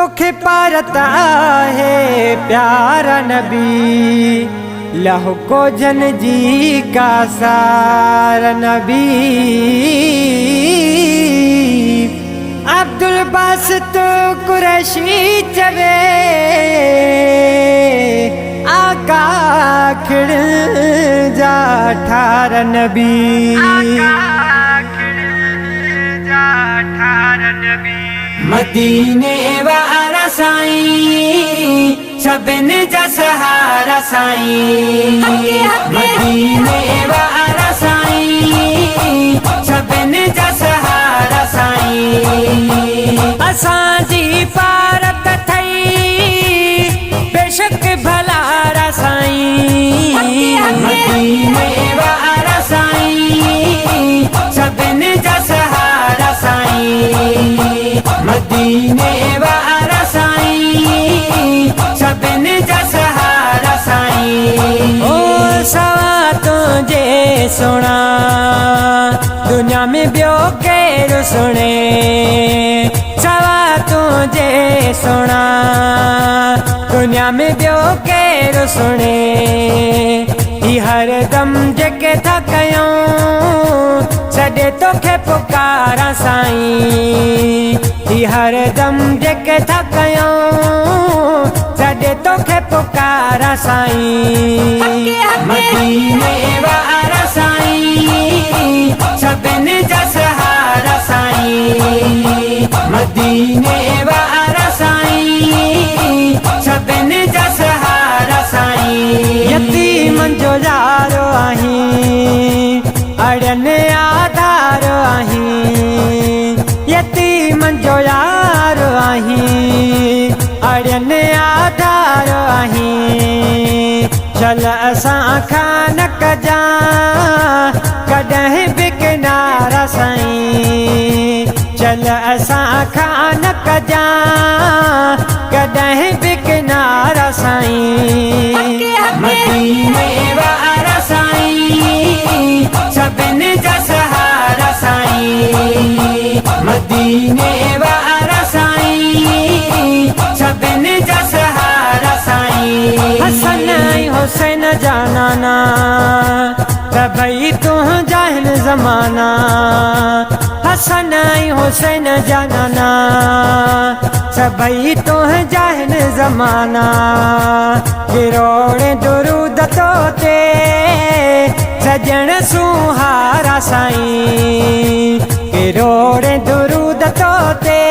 तोखे पारता है प्यारा नबी, लहू को जन जी का सारा नबी। अब्दुल बासित कुरैशी चवे आका खिड़ जा ठार नबी, मदीने वारा साईं सभिन जा सहारा साईं। मदीने वारा साईं सभिन जा सहारा साईं। असांजी पारत थई बेशक भलारा साईं। मदीने वारा साईं सभिन जा सहारा साईं। मदीने वारा साईं सभिन जा सहारा साईं। ओ सवा तुझे सुना दुनिया में ॿियो केरु सुणे, सवा तुझे सुना दुनिया में ॿियो केरु सुणे। ही हर दम जेके था कयूं सॾे तोखे पुकारा साईं। ही हर दम जेके था कयूं सॾे तोखे पुकारा साईं। मदीने वारा साईं सभिन जा सहारा साईं। मदीने वारा साईं सभिन जा सहारा साईं। यतीमन जो यारो आहीं अड़न आधार आहीं। यतीमन जो यारो आहीं अड़न आधार आहीं। चल असां खान कजा कॾहिं बि किनारा साईं। चल असां खान कजा कॾहिं बि किनारा साईं। मदीने वारा साईं सभिन जा सहारा साईं। मदीने वारा साईं सभिन जा सहारा साईं। हसन ऐं हुसैन जा नाना सभई तुंहिंजा हिन ज़माना। हसन ऐं हुसैन जा नाना सभई तुंहिंजा हिन ज़माना। किरोड़े दुरूद तो ते सजण सुहारा साईं। किरोड़े दुरूद तो ते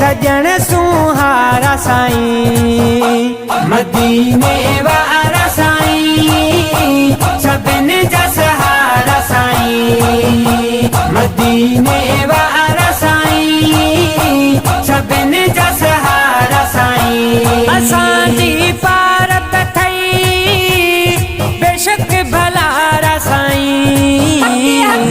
सजण सुहारा साईं। मदीने वारा साईं सभिन जा सहारा साईं। मदीने वारा साईं सभिन जा सहारा साईं। असांजी पारत थई बेशक भलारा साईं।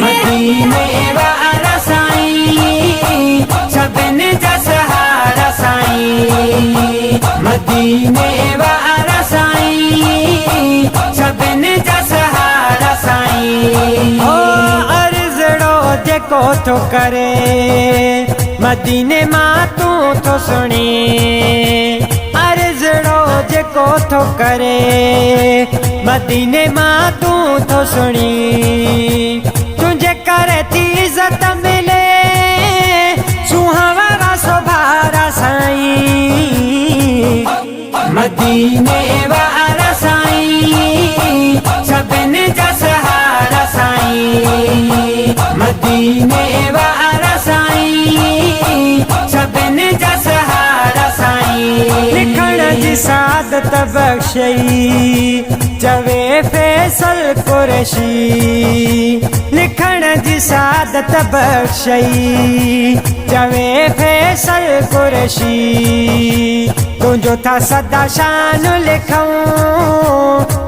मदीने वारा साईं सभिन जा सहारा साईं। मदीने वारा साईं सभिन जा सहारा साईं। ओ अर्ज़ड़ो जेको थो करे मदीने मां तूं थो सुणी। अर्ज़ड़ो जेको थो करे मदीने मां तूं थो सुणी। तुंहिंजे करे थी इज़त मिले सुहावरा सुभारा साईं। मदीने वारा साईं सभिन जा सहारा साईं। मदीने वारा साईं सभिन जा सहारा साईं। लिखण जी सादत बख़्शई चवे फैसल कुरैशी। लिखण जी सादत बख़्शई चवे फैसल कुरैशी। तुंहिंजो था सदा शान लिखूं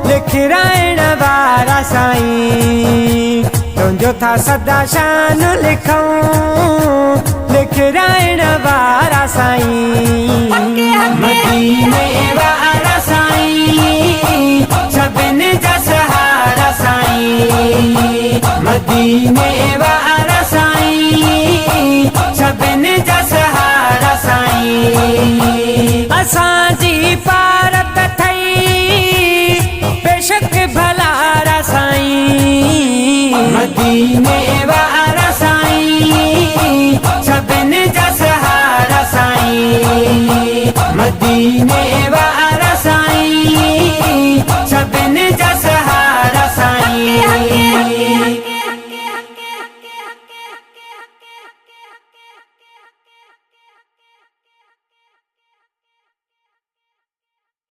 लिखराइण वारा साईं। तुंहिंजो था सदा शान लिखूं लिखराइण वारा साईं। मदीने वारा साईं सभिन जा सहारा साईं। मदीने वारा साईं सभिन जा सहारा साईं। मदीने